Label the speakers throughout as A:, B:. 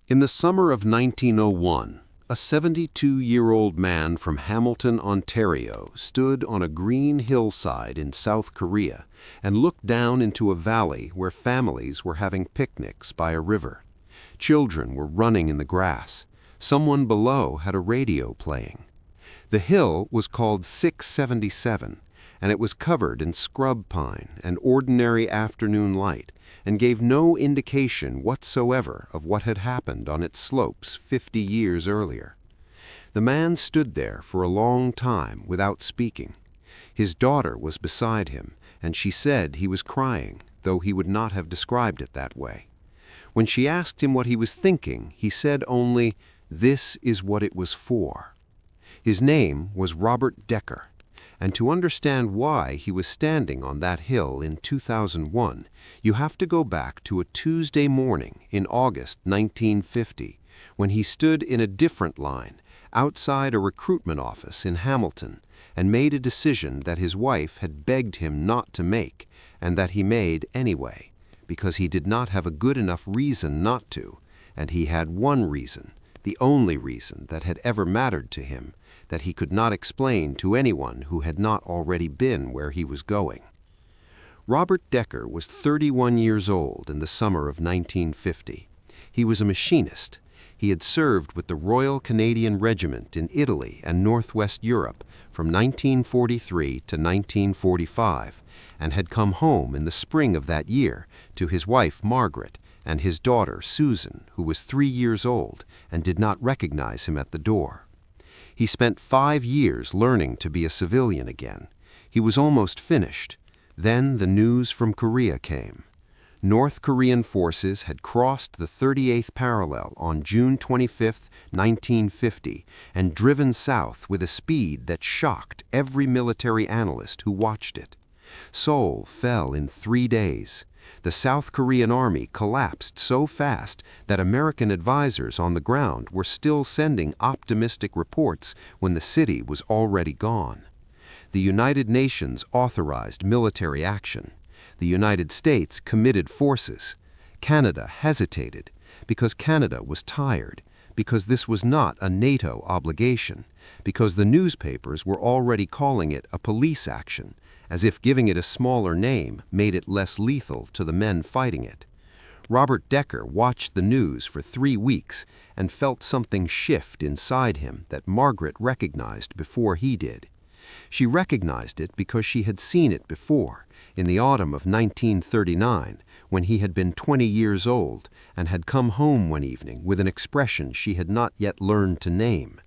A: In the summer of 1901, a 72-year-old man from Hamilton, Ontario, stood on a green hillside in South Korea and looked down into a valley where families were having picnics by a river. Children were running in the grass. Someone below had a radio playing. The hill was called 677, and it was covered in scrub pine and ordinary afternoon light, and gave no indication whatsoever of what had happened on its slopes 50 years earlier. The man stood there for a long time without speaking. His daughter was beside him, and she said he was crying, though he would not have described it that way. When she asked him what he was thinking, he said only, "This is what it was for." His name was Robert Decker, and to understand why he was standing on that hill in 2001, you have to go back to a Tuesday morning in August 1950, when he stood in a different line outside a recruitment office in Hamilton and made a decision that his wife had begged him not to make, and that he made anyway, because he did not have a good enough reason not to, and he had one reason, the only reason that had ever mattered to him, that he could not explain to anyone who had not already been where he was going. Robert Decker was 31 years old in the summer of 1950. He was a machinist. He had served with the Royal Canadian Regiment in Italy and Northwest Europe from 1943 to 1945, and had come home in the spring of that year to his wife Margaret and his daughter Susan, who was 3 years old and did not recognize him at the door. He spent 5 years learning to be a civilian again. He was almost finished. Then the news from Korea came. North Korean forces had crossed the 38th parallel on June 25, 1950, and driven south with a speed that shocked every military analyst who watched it. Seoul fell in 3 days. The South Korean army collapsed so fast that American advisors on the ground were still sending optimistic reports when the city was already gone. The United Nations authorized military action. The United States committed forces. Canada hesitated because Canada was tired, because this was not a NATO obligation, because the newspapers were already calling it a police action, as if giving it a smaller name made it less lethal to the men fighting it. Robert Decker watched the news for 3 weeks and felt something shift inside him that Margaret recognized before he did. She recognized it because she had seen it before, in the autumn of 1939, when he had been 20 years old and had come home one evening with an expression she had not yet learned to name.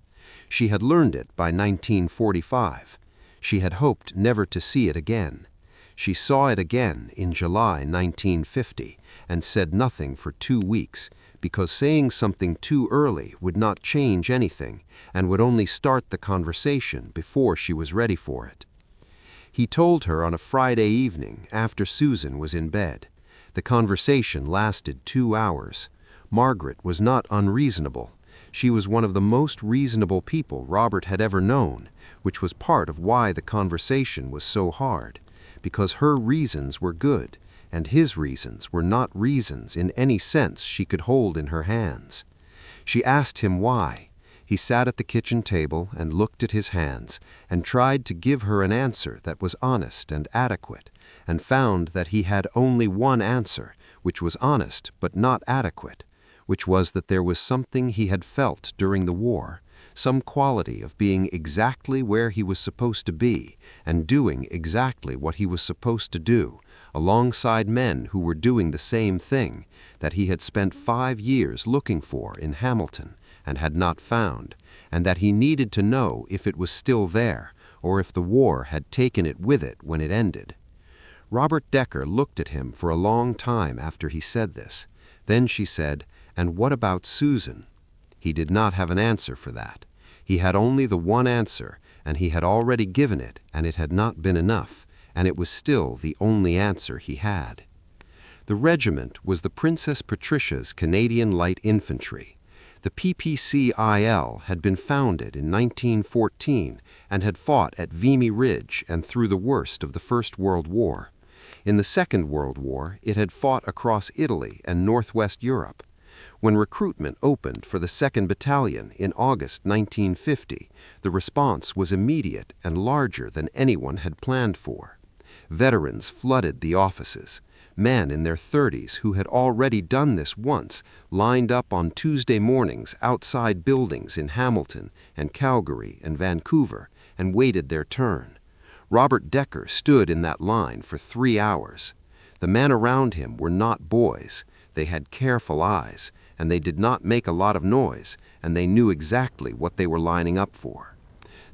A: She had learned it by 1945. She had hoped never to see it again. She saw it again in July 1950 and said nothing for 2 weeks, because saying something too early would not change anything and would only start the conversation before she was ready for it. He told her on a Friday evening after Susan was in bed. The conversation lasted 2 hours. Margaret was not unreasonable. She was one of the most reasonable people Robert had ever known, which was part of why the conversation was so hard, because her reasons were good, and his reasons were not reasons in any sense she could hold in her hands. She asked him why. He sat at the kitchen table and looked at his hands, and tried to give her an answer that was honest and adequate, and found that he had only one answer, which was honest but not adequate, which was that there was something he had felt during the war, some quality of being exactly where he was supposed to be and doing exactly what he was supposed to do, alongside men who were doing the same thing, that he had spent 5 years looking for in Hamilton and had not found, and that he needed to know if it was still there or if the war had taken it with it when it ended. Robert Decker looked at him for a long time after he said this. Then she said, "And what about Susan?" He did not have an answer for that. He had only the one answer, and he had already given it, and it had not been enough, and it was still the only answer he had. The regiment was the Princess Patricia's Canadian Light Infantry. The PPCIL had been founded in 1914 and had fought at Vimy Ridge and through the worst of the First World War. In the Second World War, it had fought across Italy and Northwest Europe. When recruitment opened for the 2nd Battalion in August 1950, the response was immediate and larger than anyone had planned for. Veterans flooded the offices. Men in their 30s who had already done this once lined up on Tuesday mornings outside buildings in Hamilton and Calgary and Vancouver and waited their turn. Robert Decker stood in that line for 3 hours. The men around him were not boys. They had careful eyes, and they did not make a lot of noise, and they knew exactly what they were lining up for.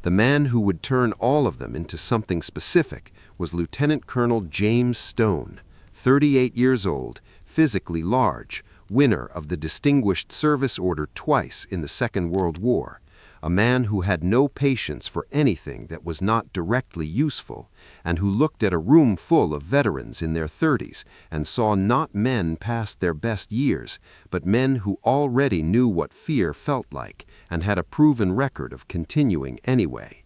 A: The man who would turn all of them into something specific was Lieutenant Colonel James Stone, 38 years old, physically large, winner of the Distinguished Service Order twice in the Second World War, a man who had no patience for anything that was not directly useful, and who looked at a room full of veterans in their 30s and saw not men past their best years, but men who already knew what fear felt like and had a proven record of continuing anyway.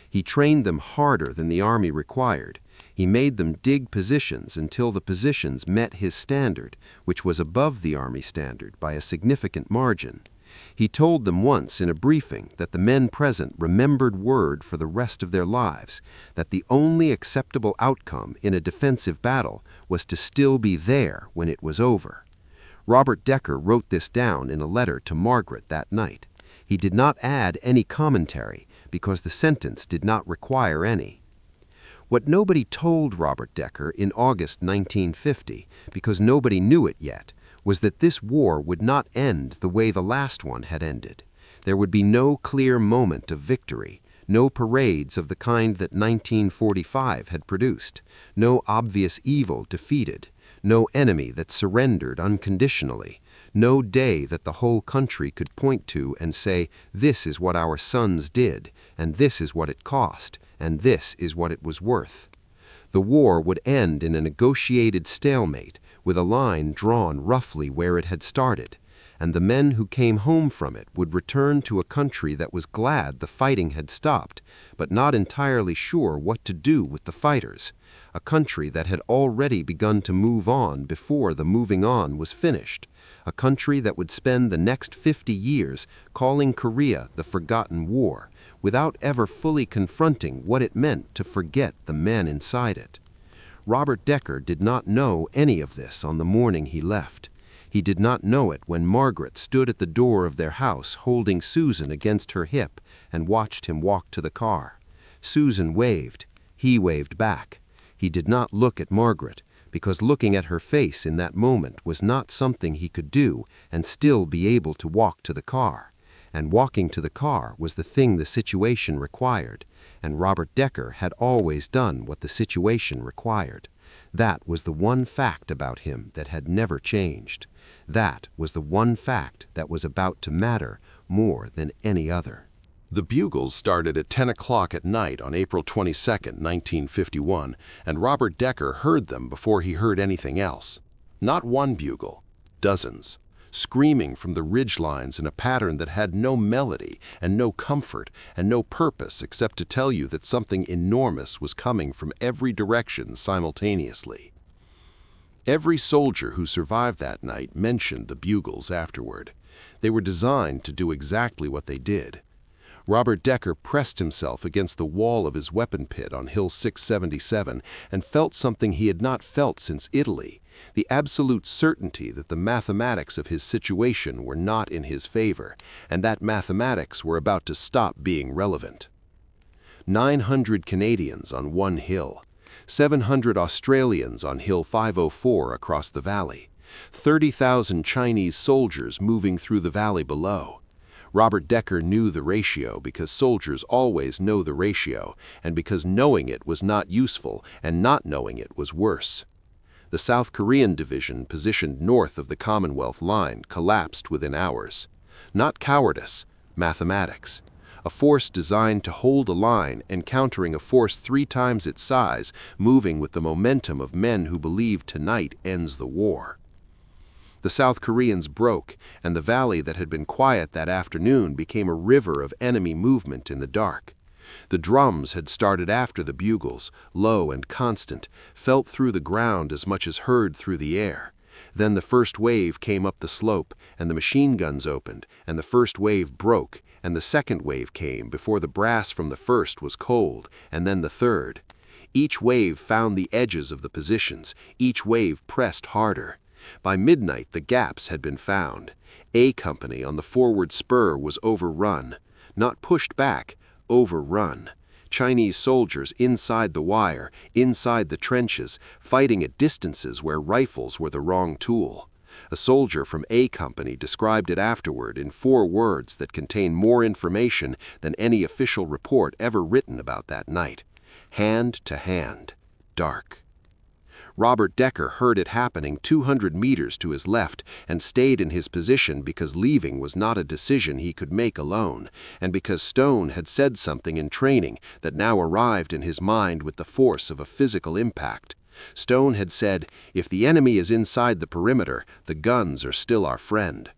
A: He trained them harder than the Army required. He made them dig positions until the positions met his standard, which was above the Army standard by a significant margin. He told them once in a briefing that the men present remembered word for the rest of their lives, that the only acceptable outcome in a defensive battle was to still be there when it was over. Robert Decker wrote this down in a letter to Margaret that night. He did not add any commentary because the sentence did not require any. What nobody told Robert Decker in August 1950, because nobody knew it yet, was that this war would not end the way the last one had ended. There would be no clear moment of victory, no parades of the kind that 1945 had produced, no obvious evil defeated, no enemy that surrendered unconditionally, no day that the whole country could point to and say, "This is what our sons did, and this is what it cost, and this is what it was worth." The war would end in a negotiated stalemate, with a line drawn roughly where it had started, and the men who came home from it would return to a country that was glad the fighting had stopped, but not entirely sure what to do with the fighters, a country that had already begun to move on before the moving on was finished, a country that would spend the next 50 years calling Korea the Forgotten War, without ever fully confronting what it meant to forget the men inside it. Robert Decker did not know any of this on the morning he left. He did not know it when Margaret stood at the door of their house holding Susan against her hip and watched him walk to the car. Susan waved. He waved back. He did not look at Margaret, because looking at her face in that moment was not something he could do and still be able to walk to the car. And walking to the car was the thing the situation required, and Robert Decker had always done what the situation required. That was the one fact about him that had never changed. That was the one fact that was about to matter more than any other.
B: The bugles started at 10 o'clock at night on April 22, 1951, and Robert Decker heard them before he heard anything else. Not one bugle, dozens, screaming from the ridge lines in a pattern that had no melody and no comfort and no purpose except to tell you that something enormous was coming from every direction simultaneously. Every soldier who survived that night mentioned the bugles afterward. They were designed to do exactly what they did. Robert Decker pressed himself against the wall of his weapon pit on Hill 677 and felt something he had not felt since Italy, the absolute certainty that the mathematics of his situation were not in his favor, and that mathematics were about to stop being relevant. 900 Canadians on one hill, 700 Australians on Hill 504 across the valley, 30,000 Chinese soldiers moving through the valley below. Robert Decker knew the ratio because soldiers always know the ratio, and because knowing it was not useful and not knowing it was worse. The South Korean division positioned north of the Commonwealth line collapsed within hours. Not cowardice, mathematics. A force designed to hold a line encountering a force 3 times its size, moving with the momentum of men who believe tonight ends the war. The South Koreans broke, and the valley that had been quiet that afternoon became a river of enemy movement in the dark. The drums had started after the bugles, low and constant, felt through the ground as much as heard through the air. Then the first wave came up the slope, and the machine guns opened, and the first wave broke, and the second wave came before the brass from the first was cold, and then the third. Each wave found the edges of the positions, each wave pressed harder. By midnight the gaps had been found. A Company on the forward spur was overrun. Not pushed back, overrun. Chinese soldiers inside the wire, inside the trenches, fighting at distances where rifles were the wrong tool. A soldier from A Company described it afterward in 4 words that contain more information than any official report ever written about that night. Hand to hand, dark. Robert Decker heard it happening 200 meters to his left and stayed in his position because leaving was not a decision he could make alone, and because Stone had said something in training that now arrived in his mind with the force of a physical impact. Stone had said, "If the enemy is inside the perimeter, the guns are still our friend."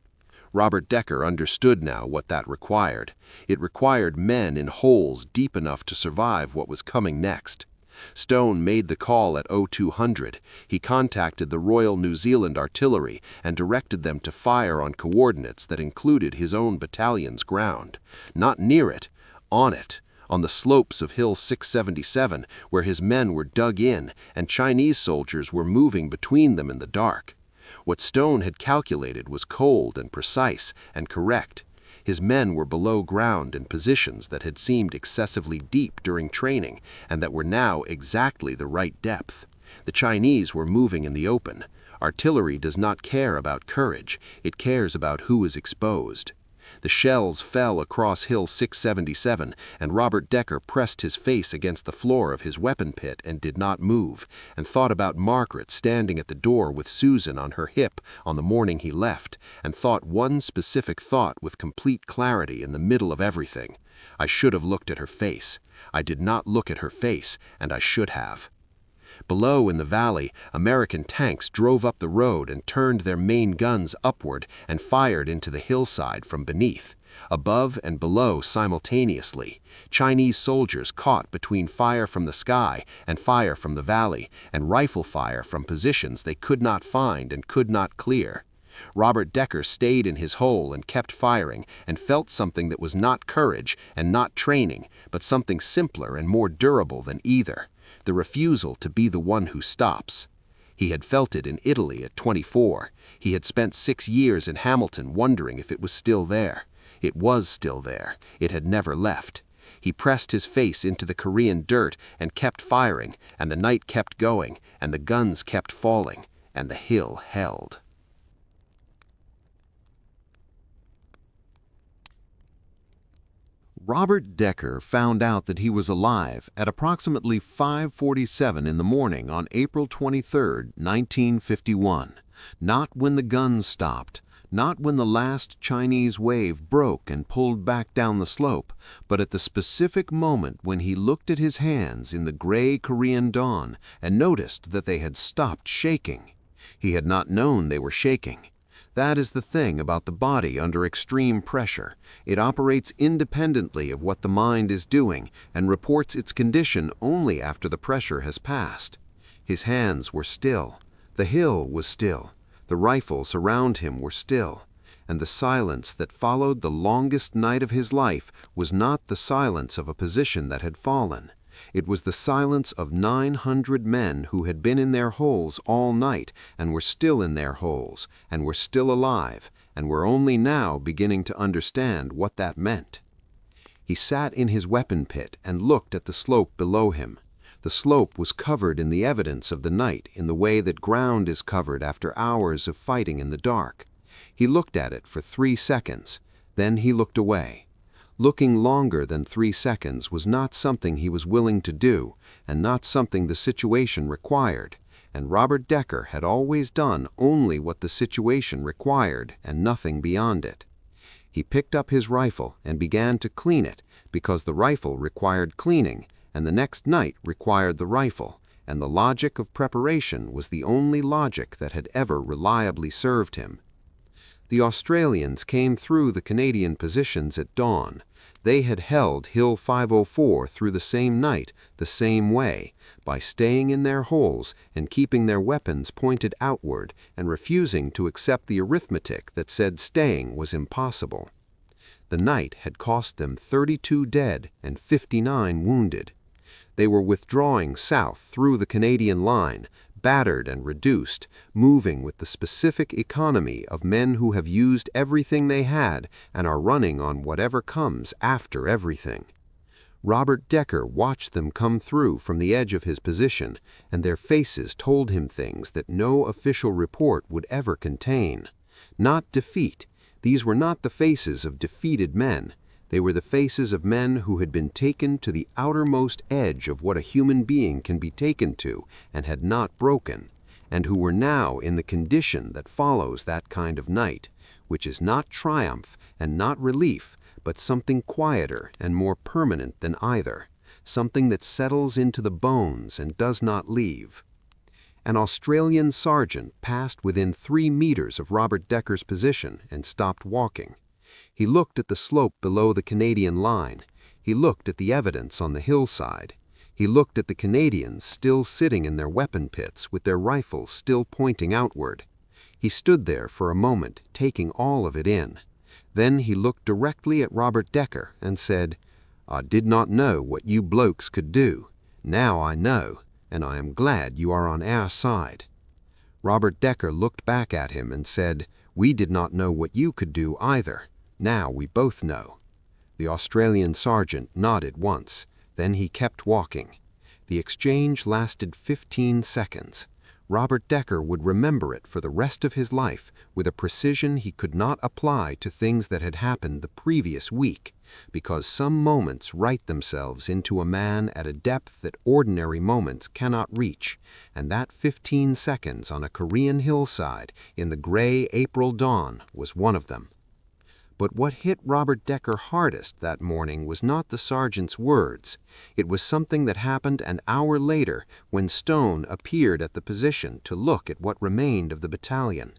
B: Robert Decker understood now what that required. It required men in holes deep enough to survive what was coming next. Stone made the call at 0200. He contacted the Royal New Zealand Artillery and directed them to fire on coordinates that included his own battalion's ground. Not near it, on it, on the slopes of Hill 677, where his men were dug in and Chinese soldiers were moving between them in the dark. What Stone had calculated was cold and precise and correct. His men were below ground in positions that had seemed excessively deep during training and that were now exactly the right depth. The Chinese were moving in the open. Artillery does not care about courage, it cares about who is exposed. The shells fell across Hill 677, and Robert Decker pressed his face against the floor of his weapon pit and did not move, and thought about Margaret standing at the door with Susan on her hip on the morning he left, and thought one specific thought with complete clarity in the middle of everything. I should have looked at her face. I did not look at her face, and I should have. Below in the valley, American tanks drove up the road and turned their main guns upward and fired into the hillside from beneath. Above and below simultaneously, Chinese soldiers caught between fire from the sky and fire from the valley, and rifle fire from positions they could not find and could not clear. Robert Decker stayed in his hole and kept firing, and felt something that was not courage and not training, but something simpler and more durable than either. The refusal to be the one who stops. He had felt it in Italy at 24. He had spent 6 years in Hamilton wondering if it was still there. It was still there. It had never left. He pressed his face into the Korean dirt and kept firing, and the night kept going, and the guns kept falling, and the hill held.
A: Robert Decker found out that he was alive at approximately 5:47 in the morning on April 23, 1951. Not when the guns stopped, not when the last Chinese wave broke and pulled back down the slope, but at the specific moment when he looked at his hands in the gray Korean dawn and noticed that they had stopped shaking. He had not known they were shaking. That is the thing about the body under extreme pressure. It operates independently of what the mind is doing and reports its condition only after the pressure has passed. His hands were still. The hill was still. The rifles around him were still. And the silence that followed the longest night of his life was not the silence of a position that had fallen. It was the silence of 900 men who had been in their holes all night and were still in their holes and were still alive and were only now beginning to understand what that meant. He sat in his weapon pit and looked at the slope below him. The slope was covered in the evidence of the night in the way that ground is covered after hours of fighting in the dark. He looked at it for 3 seconds, then he looked away. Looking longer than 3 seconds was not something he was willing to do, and not something the situation required, and Robert Decker had always done only what the situation required and nothing beyond it. He picked up his rifle and began to clean it, because the rifle required cleaning, and the next night required the rifle, and the logic of preparation was the only logic that had ever reliably served him. The Australians came through the Canadian positions at dawn. They had held Hill 504 through the same night, the same way, by staying in their holes and keeping their weapons pointed outward and refusing to accept the arithmetic that said staying was impossible. The night had cost them 32 dead and 59 wounded. They were withdrawing south through the Canadian line, battered and reduced, moving with the specific economy of men who have used everything they had and are running on whatever comes after everything. Robert Decker watched them come through from the edge of his position, and their faces told him things that no official report would ever contain. Not defeat. These were not the faces of defeated men. They were the faces of men who had been taken to the outermost edge of what a human being can be taken to and had not broken, and who were now in the condition that follows that kind of night, which is not triumph and not relief, but something quieter and more permanent than either, something that settles into the bones and does not leave. An Australian sergeant passed within 3 meters of Robert Decker's position and stopped walking. He looked at the slope below the Canadian line. He looked at the evidence on the hillside. He looked at the Canadians still sitting in their weapon pits with their rifles still pointing outward. He stood there for a moment, taking all of it in. Then he looked directly at Robert Decker and said, "I did not know what you blokes could do. Now I know, and I am glad you are on our side." Robert Decker looked back at him and said, "We did not know what you could do either. Now we both know." The Australian sergeant nodded once. Then he kept walking. The exchange lasted 15 seconds. Robert Decker would remember it for the rest of his life with a precision he could not apply to things that had happened the previous week, because some moments write themselves into a man at a depth that ordinary moments cannot reach, and that 15 seconds on a Korean hillside in the gray April dawn was one of them. But what hit Robert Decker hardest that morning was not the sergeant's words. It was something that happened an hour later when Stone appeared at the position to look at what remained of the battalion.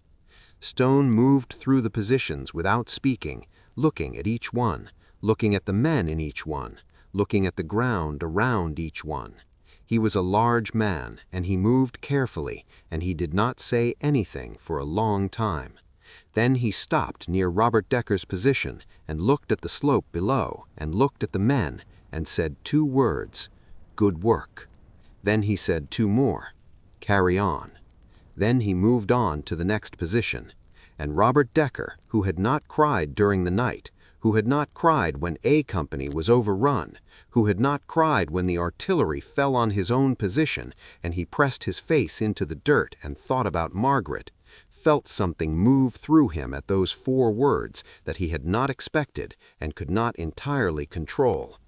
A: Stone moved through the positions without speaking, looking at each one, looking at the men in each one, looking at the ground around each one. He was a large man, and he moved carefully, and he did not say anything for a long time. Then he stopped near Robert Decker's position and looked at the slope below and looked at the men and said 2 words, "Good work." Then he said 2 more, "Carry on." Then he moved on to the next position, and Robert Decker, who had not cried during the night, who had not cried when A Company was overrun, who had not cried when the artillery fell on his own position and he pressed his face into the dirt and thought about Margaret, felt something move through him at those 4 words that he had not expected and could not entirely control.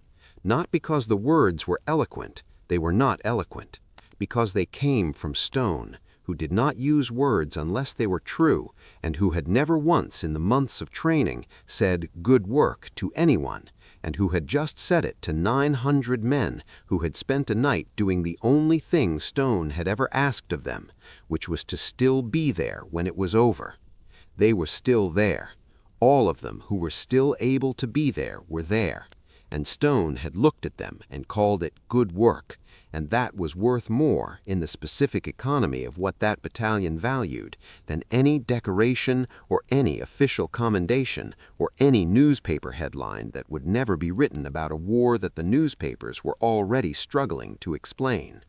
A: Not because the words were eloquent, they were not eloquent, because they came from Stone, who did not use words unless they were true, and who had never once in the months of training said "good work" to anyone, and who had just said it to 900 men who had spent a night doing the only thing Stone had ever asked of them, which was to still be there when it was over. They were still there. All of them who were still able to be there were there, and Stone had looked at them and called it good work, and that was worth more in the specific economy of what that battalion valued than any decoration or any official commendation or any newspaper headline that would never be written about a war that the newspapers were already struggling to explain.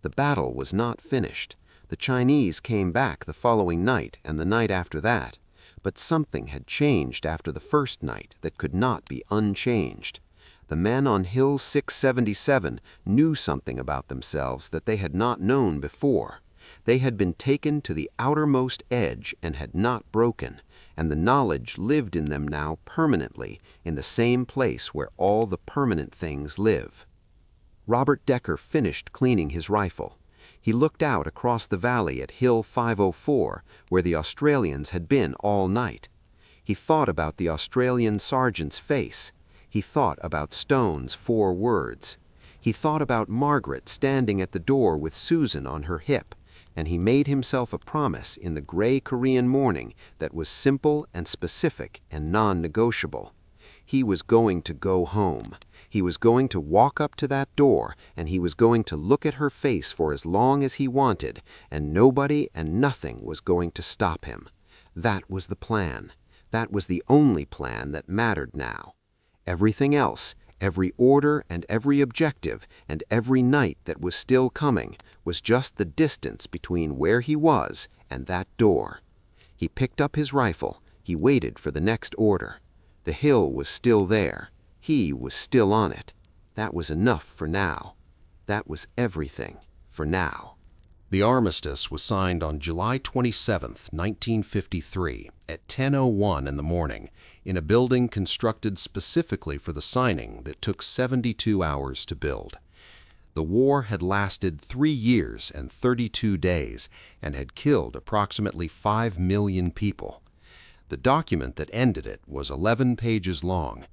A: The battle was not finished. The Chinese came back the following night and the night after that, but something had changed after the first night that could not be unchanged. The men on Hill 677 knew something about themselves that they had not known before. They had been taken to the outermost edge and had not broken, and the knowledge lived in them now permanently in the same place where all the permanent things live. Robert Decker finished cleaning his rifle. He looked out across the valley at Hill 504, where the Australians had been all night. He thought about the Australian sergeant's face. He thought about Stone's 4 words. He thought about Margaret standing at the door with Susan on her hip, and he made himself a promise in the gray Korean morning that was simple and specific and non-negotiable. He was going to go home. He was going to walk up to that door, and he was going to look at her face for as long as he wanted, and nobody and nothing was going to stop him. That was the plan. That was the only plan that mattered now. Everything else, every order and every objective and every night that was still coming, was just the distance between where he was and that door. He picked up his rifle. He waited for the next order. The hill was still there. He was still on it. That was enough for now. That was everything for now.
B: The armistice was signed on July 27, 1953, at 10:01 in the morning, in a building constructed specifically for the signing that took 72 hours to build. The war had lasted 3 years and 32 days and had killed approximately 5 million people. The document that ended it was 11 pages long.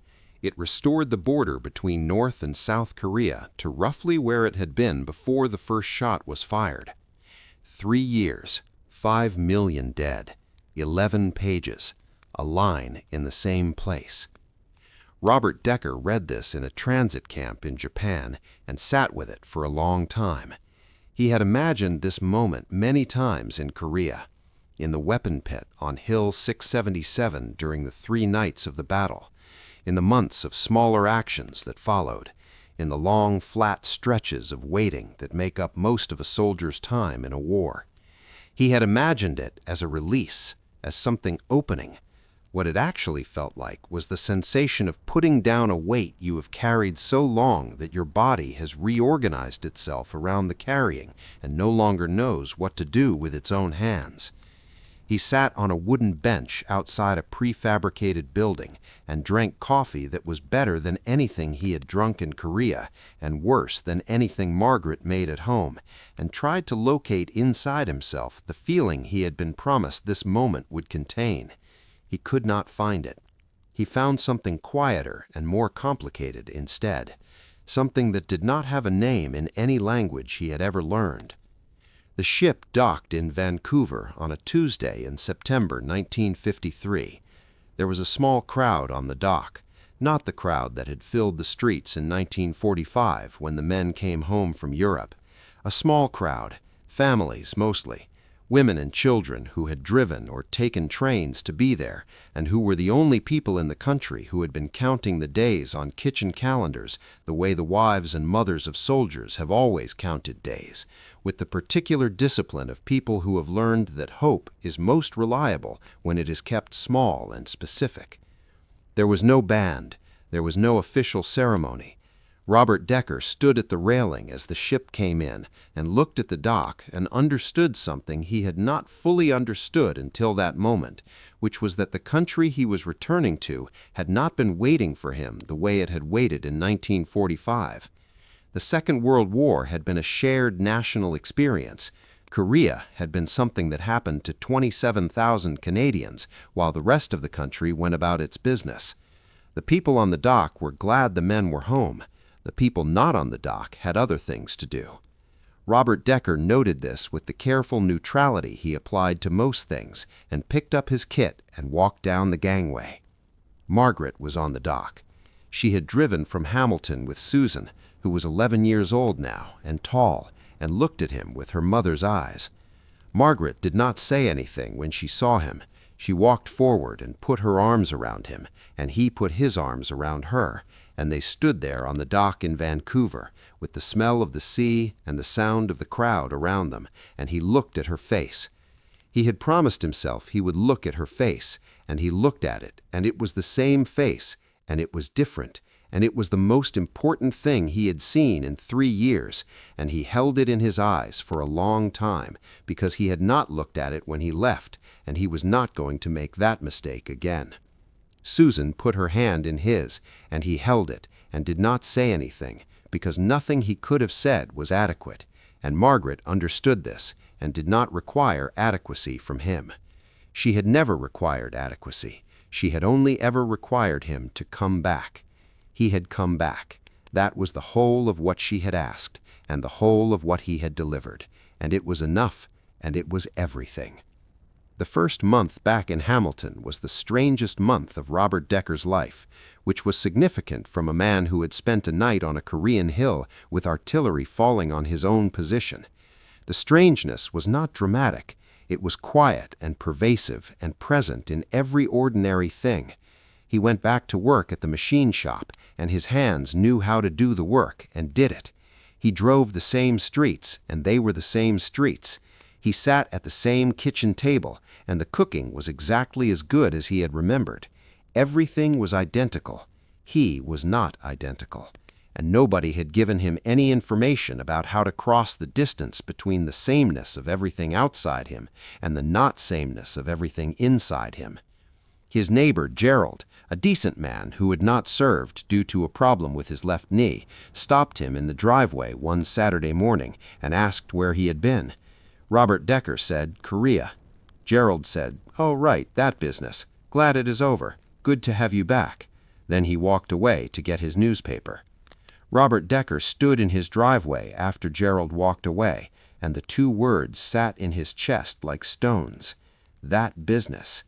B: It restored the border between North and South Korea to roughly where it had been before the first shot was fired. 3 years, 5 million dead, 11 pages, a line in the same place. Robert Decker read this in a transit camp in Japan and sat with it for a long time. He had imagined this moment many times in Korea, in the weapon pit on Hill 677 during the 3 nights of the battle, in the months of smaller actions that followed, in the long, flat stretches of waiting that make up most of a soldier's time in a war. He had imagined it as a release, as something opening. What it actually felt like was the sensation of putting down a weight you have carried so long that your body has reorganized itself around the carrying and no longer knows what to do with its own hands. He sat on a wooden bench outside a prefabricated building and drank coffee that was better than anything he had drunk in Korea and worse than anything Margaret made at home, and tried to locate inside himself the feeling he had been promised this moment would contain. He could not find it. He found something quieter and more complicated instead, something that did not have a name in any language he had ever learned. The ship docked in Vancouver on a Tuesday in September 1953. There was a small crowd on the dock, not the crowd that had filled the streets in 1945 when the men came home from Europe. A small crowd, families mostly, women and children who had driven or taken trains to be there and who were the only people in the country who had been counting the days on kitchen calendars the way the wives and mothers of soldiers have always counted days, with the particular discipline of people who have learned that hope is most reliable when it is kept small and specific. There was no band. There was no official ceremony. Robert Decker stood at the railing as the ship came in and looked at the dock and understood something he had not fully understood until that moment, which was that the country he was returning to had not been waiting for him the way it had waited in 1945. The Second World War had been a shared national experience. Korea had been something that happened to 27,000 Canadians while the rest of the country went about its business. The people on the dock were glad the men were home. The people not on the dock had other things to do. Robert Decker noted this with the careful neutrality he applied to most things and picked up his kit and walked down the gangway. Margaret was on the dock. She had driven from Hamilton with Susan, who was 11 years old now and tall, and looked at him with her mother's eyes. Margaret did not say anything when she saw him. She walked forward and put her arms around him, and he put his arms around her, and they stood there on the dock in Vancouver, with the smell of the sea and the sound of the crowd around them, and he looked at her face. He had promised himself he would look at her face, and he looked at it, and it was the same face, and it was different, and it was the most important thing he had seen in 3 years, and he held it in his eyes for a long time, because he had not looked at it when he left, and he was not going to make that mistake again. Susan put her hand in his, and he held it, and did not say anything, because nothing he could have said was adequate, and Margaret understood this, and did not require adequacy from him. She had never required adequacy. She had only ever required him to come back. He had come back. That was the whole of what she had asked, and the whole of what he had delivered, and it was enough, and it was everything.
A: The first month back in Hamilton was the strangest month of Robert Decker's life, which was significant from a man who had spent a night on a Korean hill with artillery falling on his own position. The strangeness was not dramatic. It was quiet and pervasive and present in every ordinary thing. He went back to work at the machine shop, and his hands knew how to do the work and did it. He drove the same streets, and they were the same streets. He sat at the same kitchen table, and the cooking was exactly as good as he had remembered. Everything was identical. He was not identical. And nobody had given him any information about how to cross the distance between the sameness of everything outside him and the not sameness of everything inside him. His neighbor, Gerald, a decent man who had not served due to a problem with his left knee, stopped him in the driveway one Saturday morning and asked where he had been. Robert Decker said, "Korea." Gerald said, "Oh, right, that business. Glad it is over. Good to have you back." Then he walked away to get his newspaper. Robert Decker stood in his driveway after Gerald walked away, and the two words sat in his chest like stones. That business.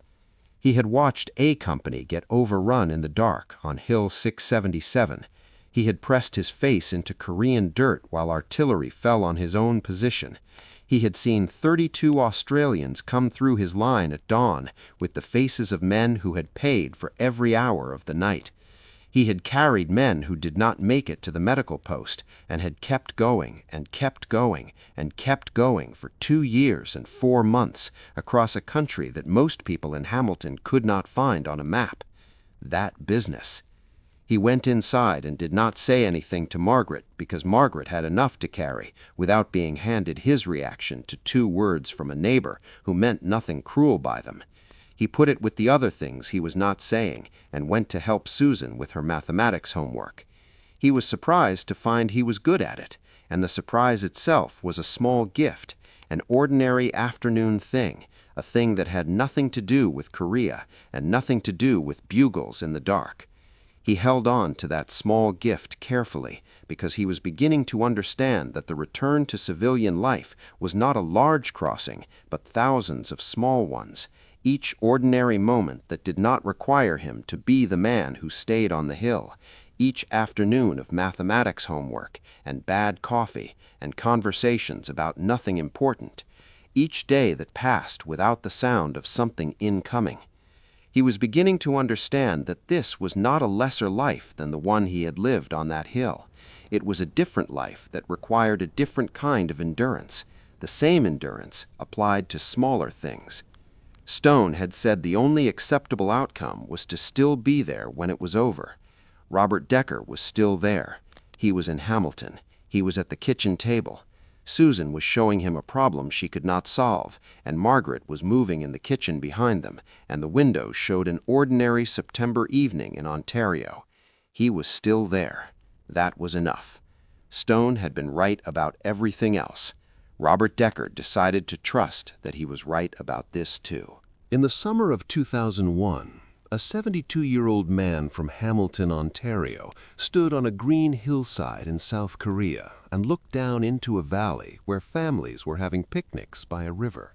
A: He had watched A Company get overrun in the dark on Hill 677. He had pressed his face into Korean dirt while artillery fell on his own position. He had seen 32 Australians come through his line at dawn with the faces of men who had paid for every hour of the night. He had carried men who did not make it to the medical post and had kept going and kept going and kept going for 2 years and 4 months across a country that most people in Hamilton could not find on a map. That business. He went inside and did not say anything to Margaret because Margaret had enough to carry without being handed his reaction to 2 words from a neighbor who meant nothing cruel by them. He put it with the other things he was not saying and went to help Susan with her mathematics homework. He was surprised to find he was good at it, and the surprise itself was a small gift, an ordinary afternoon thing, a thing that had nothing to do with Korea and nothing to do with bugles in the dark. He held on to that small gift carefully because he was beginning to understand that the return to civilian life was not a large crossing, but thousands of small ones, each ordinary moment that did not require him to be the man who stayed on the hill, each afternoon of mathematics homework and bad coffee and conversations about nothing important, each day that passed without the sound of something incoming. He was beginning to understand that this was not a lesser life than the one he had lived on that hill. It was a different life that required a different kind of endurance, the same endurance applied to smaller things. Stone had said the only acceptable outcome was to still be there when it was over. Robert Decker was still there. He was in Hamilton. He was at the kitchen table. Susan was showing him a problem she could not solve, and Margaret was moving in the kitchen behind them, and the windows showed an ordinary September evening in Ontario. He was still there. That was enough. Stone had been right about everything else. Robert Decker decided to trust that he was right about this too.
B: In the summer of 2001, a 72-year-old man from Hamilton, Ontario, stood on a green hillside in South Korea and looked down into a valley where families were having picnics by a river.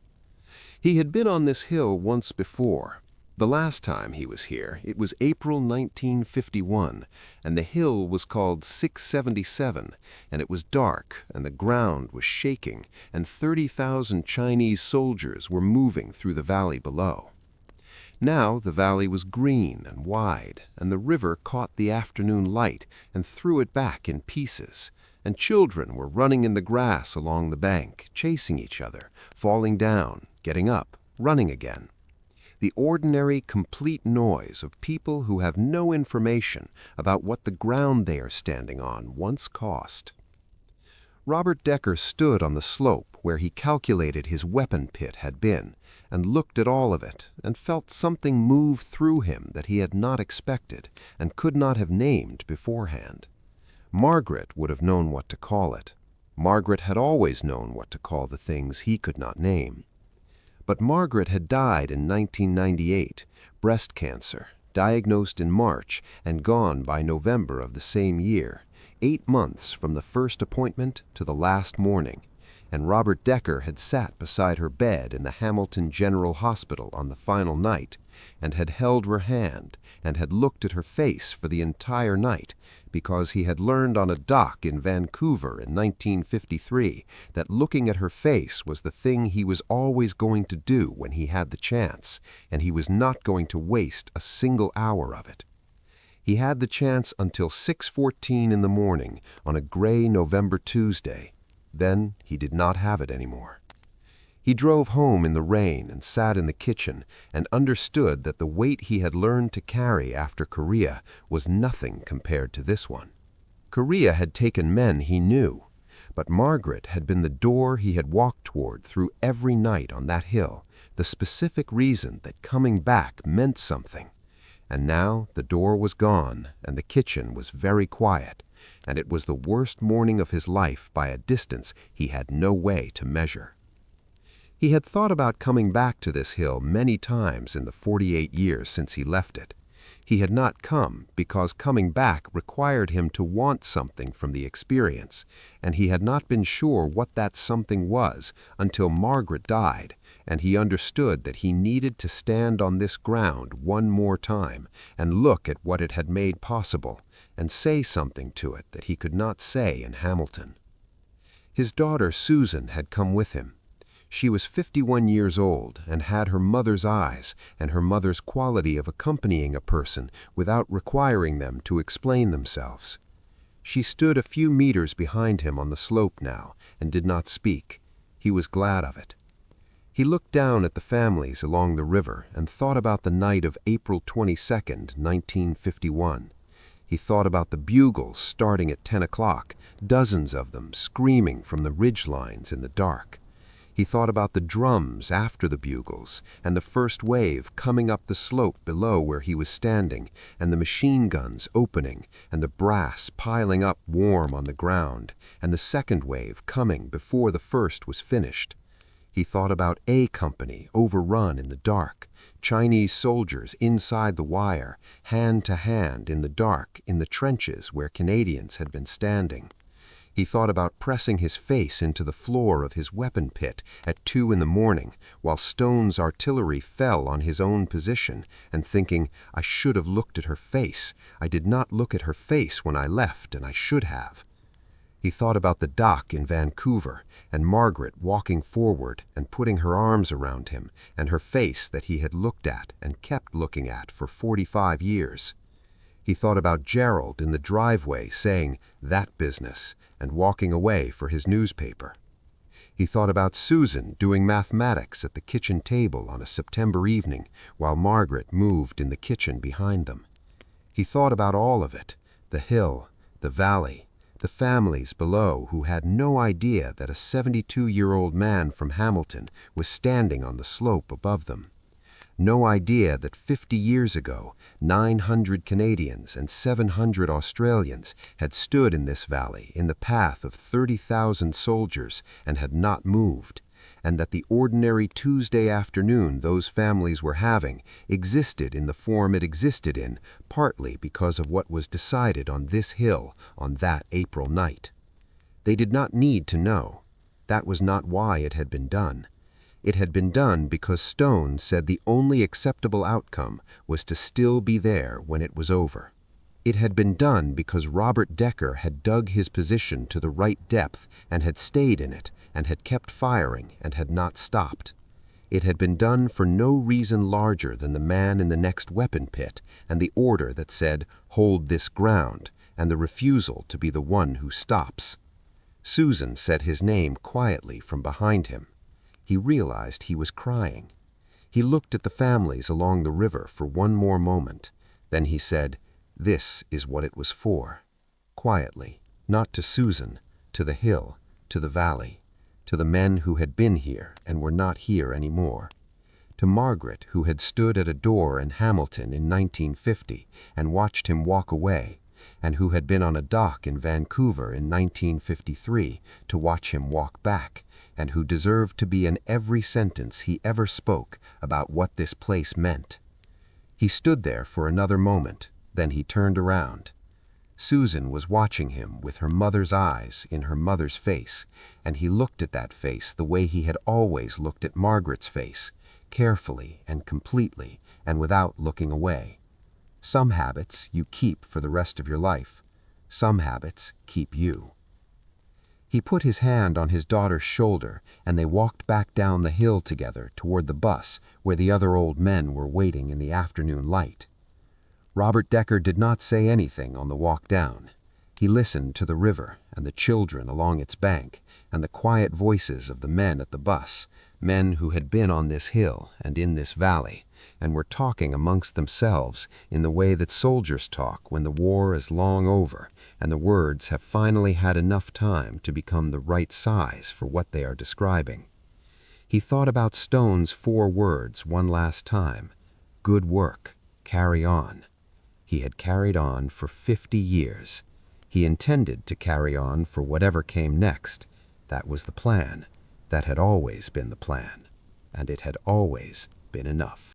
B: He had been on this hill once before. The last time he was here, it was April 1951, and the hill was called 677, and it was dark, and the ground was shaking, and 30,000 Chinese soldiers were moving through the valley below. Now the valley was green and wide, and the river caught the afternoon light and threw it back in pieces, and children were running in the grass along the bank, chasing each other, falling down, getting up, running again. The ordinary, complete noise of people who have no information about what the ground they are standing on once cost. Robert Decker stood on the slope where he calculated his weapon pit had been, and looked at all of it, and felt something move through him that he had not expected and could not have named beforehand. Margaret would have known what to call it. Margaret had always known what to call the things he could not name. But Margaret had died in 1998, breast cancer, diagnosed in March and gone by November of the same year, 8 months from the first appointment to the last morning,
A: and Robert Decker had sat beside her bed in the Hamilton General Hospital on the final night, and had held her hand and had looked at her face for the entire night, because he had learned on a dock in Vancouver in 1953 that looking at her face was the thing he was always going to do when he had the chance, and he was not going to waste a single hour of it. He had the chance until 6:14 in the morning on a gray November Tuesday. Then he did not have it anymore. He drove home in the rain and sat in the kitchen and understood that the weight he had learned to carry after Korea was nothing compared to this one. Korea had taken men he knew, but Margaret had been the door he had walked toward through every night on that hill, the specific reason that coming back meant something. And now the door was gone and the kitchen was very quiet, and it was the worst morning of his life by a distance he had no way to measure. He had thought about coming back to this hill many times in the 48 years since he left it. He had not come because coming back required him to want something from the experience, and he had not been sure what that something was until Margaret died, and he understood that he needed to stand on this ground one more time and look at what it had made possible and say something to it that he could not say in Hamilton. His daughter Susan had come with him. She was 51 years old and had her mother's eyes and her mother's quality of accompanying a person without requiring them to explain themselves. She stood a few meters behind him on the slope now and did not speak. He was glad of it. He looked down at the families along the river and thought about the night of April 22nd, 1951. He thought about the bugles starting at 10 o'clock, dozens of them screaming from the ridge lines in the dark. He thought about the drums after the bugles, and the first wave coming up the slope below where he was standing, and the machine guns opening, and the brass piling up warm on the ground, and the second wave coming before the first was finished. He thought about A Company overrun in the dark, Chinese soldiers inside the wire, hand to hand in the dark in the trenches where Canadians had been standing. He thought about pressing his face into the floor of his weapon pit at 2 in the morning while Stone's artillery fell on his own position, and thinking, I should have looked at her face. I did not look at her face when I left, and I should have. He thought about the dock in Vancouver and Margaret walking forward and putting her arms around him and her face that he had looked at and kept looking at for 45 years. He thought about Gerald in the driveway saying, that business, and walking away for his newspaper. He thought about Susan doing mathematics at the kitchen table on a September evening while Margaret moved in the kitchen behind them. He thought about all of it, the hill, the valley, the families below who had no idea that a 72-year-old man from Hamilton was standing on the slope above them. No idea that 50 years ago, 900 Canadians and 700 Australians had stood in this valley in the path of 30,000 soldiers and had not moved, and that the ordinary Tuesday afternoon those families were having existed in the form it existed in, partly because of what was decided on this hill on that April night. They did not need to know. That was not why it had been done. It had been done because Stone said the only acceptable outcome was to still be there when it was over. It had been done because Robert Decker had dug his position to the right depth and had stayed in it and had kept firing and had not stopped. It had been done for no reason larger than the man in the next weapon pit and the order that said, hold this ground, and the refusal to be the one who stops. Susan said his name quietly from behind him. He realized he was crying. He looked at the families along the river for one more moment. Then he said, this is what it was for. Quietly, not to Susan, to the hill, to the valley, to the men who had been here and were not here anymore. To Margaret, who had stood at a door in Hamilton in 1950 and watched him walk away, and who had been on a dock in Vancouver in 1953 to watch him walk back, and who deserved to be in every sentence he ever spoke about what this place meant. He stood there for another moment, then he turned around. Susan was watching him with her mother's eyes in her mother's face, and he looked at that face the way he had always looked at Margaret's face, carefully and completely and without looking away. Some habits you keep for the rest of your life. Some habits keep you. He put his hand on his daughter's shoulder, and they walked back down the hill together toward the bus where the other old men were waiting in the afternoon light. Robert Decker did not say anything on the walk down. He listened to the river and the children along its bank and the quiet voices of the men at the bus, men who had been on this hill and in this valley, and were talking amongst themselves in the way that soldiers talk when the war is long over and the words have finally had enough time to become the right size for what they are describing. He thought about Stone's 4 words one last time. Good work. Carry on. He had carried on for 50 years. He intended to carry on for whatever came next. That was the plan. That had always been the plan. And it had always been enough.